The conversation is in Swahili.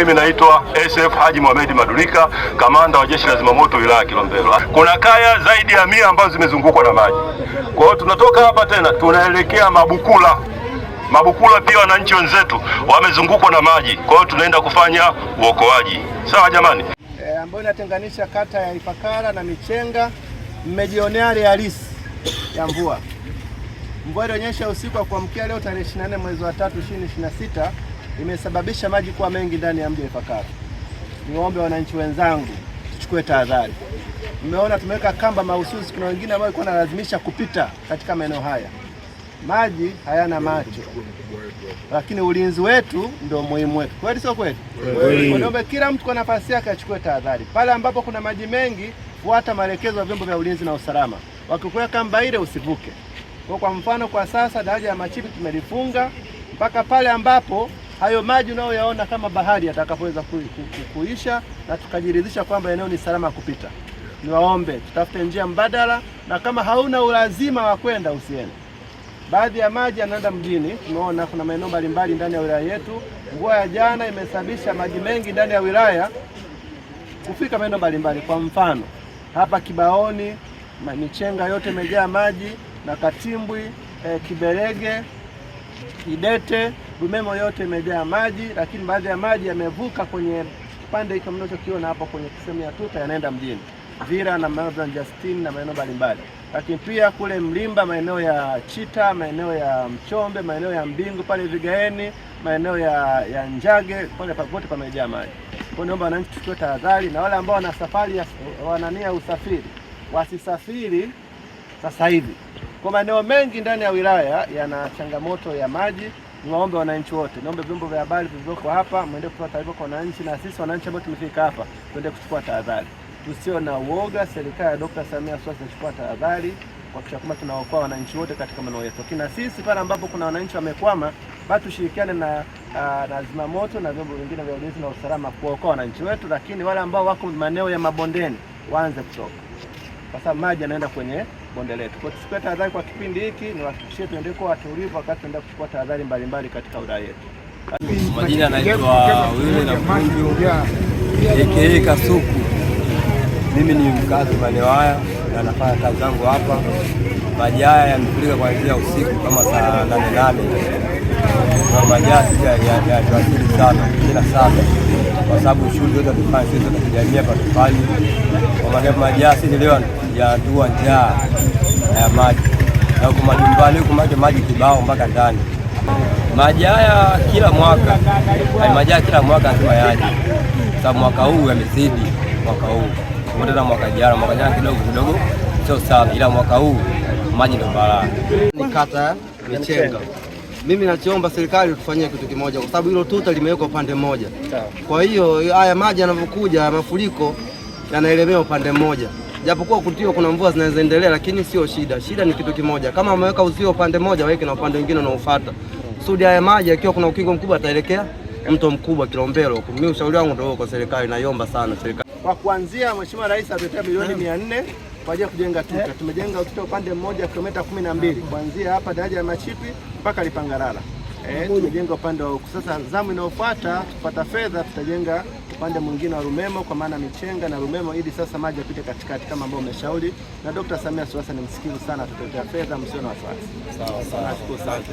Mimi naitwa SF Haji Mohamed Madulika, kamanda wa Jeshi la Zimamoto wilaya ya Kilombero. Kuna kaya zaidi ya 100 ambazo zimezungukwa na maji. Kwa hiyo tunatoka hapa tena tunaelekea Mabukula. Mabukula pia wananchi wenzetu wamezungukwa na maji. Kwa hiyo tunaenda kufanya uokoaji. Sawa jamani? Ambayo inatenganisha kata ya Ifakara na Michenga. Mmejionea hali halisi ya mvua. Mvua ilionyesha usiku wa kuamkia leo tarehe 24 mwezi wa 3 2026 imesababisha maji kuwa mengi ndani ya mji wa Ifakara. Niwaombe wananchi wenzangu tuchukue tahadhari. Mmeona tumeweka kamba mahususi, kuna wengine ambao walikuwa wanalazimisha kupita katika maeneo haya. Maji hayana macho, lakini ulinzi wetu ndio muhimu wetu. Kweli sio kweli? Niombe kila mtu kwa nafasi yake achukue tahadhari. Pale ambapo kuna maji mengi, fuata maelekezo ya vyombo vya ulinzi na usalama. Wakikuweka kamba ile usivuke. Kwa mfano kwa sasa daraja ya Machipi tumelifunga mpaka pale ambapo hayo maji unayoyaona kama bahari yatakapoweza kuisha na tukajiridhisha kwamba eneo ni salama kupita. Niwaombe tutafute njia mbadala, na kama hauna ulazima wa kwenda usiende. Baadhi ya maji yanaenda mjini. Tumeona kuna maeneo mbalimbali ndani ya wilaya yetu. Mvua ya jana imesababisha maji mengi ndani ya wilaya kufika maeneo mbalimbali. Kwa mfano hapa Kibaoni, Michenga yote imejaa maji, na Katimbwi, Kiberege, Idete, Rumemo yote imejaa maji, lakini baadhi ya maji yamevuka kwenye pande hiki mnachokiona hapo kwenye sehemu ya tuta yanaenda mjini. Vira na maeneo ya Justin na maeneo mbalimbali. Lakini pia kule Mlimba, maeneo ya Chita, maeneo ya Mchombe, maeneo ya Mbingu pale Vigaeni, maeneo ya Njage pale papote pamejaa maji. Kwa naomba wananchi tuchukue tahadhari, na wale ambao wana safari wanania usafiri wasisafiri sasa hivi. Kwa maeneo mengi ndani ya wilaya yana changamoto ya maji. Niwaombe wananchi wote, niombe vyombo vya habari vilivyoko hapa muende kutoa taarifa kwa wananchi, na sisi wananchi ambao tumefika hapa tuende kuchukua tahadhari. Tusio na uoga. Serikali ya Dr. Samia Suluhu inachukua tahadhari kuhakikisha kwamba tunaokoa wananchi wote katika maeneo yetu. Lakini sisi pale ambapo kuna wananchi wamekwama, basi tushirikiane na zimamoto na vyombo vingine vya ulinzi na usalama kuokoa wananchi wetu, lakini wale ambao wako maeneo ya mabondeni waanze kutoka, kwa sababu maji yanaenda kwenye bonde letu. Kwa tuchukue tahadhari kwa kipindi hiki, ni wahakikishie tuendelee kuwa watulivu wakati tunaenda kuchukua tahadhari mbalimbali katika wilaya yetu. Majina anaitwa Wile na Mkunju aka Kasuku. Mimi ni mkazi maeneo haya na nafanya kazi zangu hapa. Maji haya yamefurika kuanzia usiku kama saa 8 na maji haya yatuathiri sana kila saa, kwa sababu shughuli zote tunafanya sisi za kijamii hapa tufanye. Kwa maana maji haya sisi leo yatua njaa ya maji, na huko majumbani huko maji kibao mpaka ndani. Maji haya kila mwaka, kila mwaka lazima yaje, sababu mwaka huu yamezidi. Mwaka huu na mwaka jana kidogo sio sana, ila mwaka huu maji ndio balaa. Ni kata Michenga. Mimi nachoomba serikali tufanyie kitu kimoja, kwa sababu hilo tuta limewekwa upande mmoja. Kwa hiyo haya maji yanavyokuja mafuriko yanaelemea upande mmoja. Japokuwa kutio kuna mvua zinazoendelea, lakini sio shida. Shida ni kitu kimoja. Kama wameweka uzio upande mmoja, waweke na upande mwingine unaofuata. Sudi haya maji akiwa kuna ukingo mkubwa ataelekea mto mkubwa Kilombero. Mimi ushauri wangu ndio kwa serikali, naiomba sana serikali. Kwa kuanzia Mheshimiwa Rais ametoa milioni 400 kwa ajili ya kujenga tuta. Tumejenga tuta upande mmoja kilomita 12 kuanzia hapa daraja ya Machipi mpaka Lipangarara. Tumejenga upande wa huku. Sasa zamu inayofuata tupata fedha, tutajenga upande mwingine wa Rumemo, kwa maana Michenga na Rumemo, ili sasa maji yapite katikati kama ambao umeshauri, na Dr. Samia Suluhu ni msikivu sana, tutaletea fedha, msio na wasiwasi. Sawa. Nashukuru sana.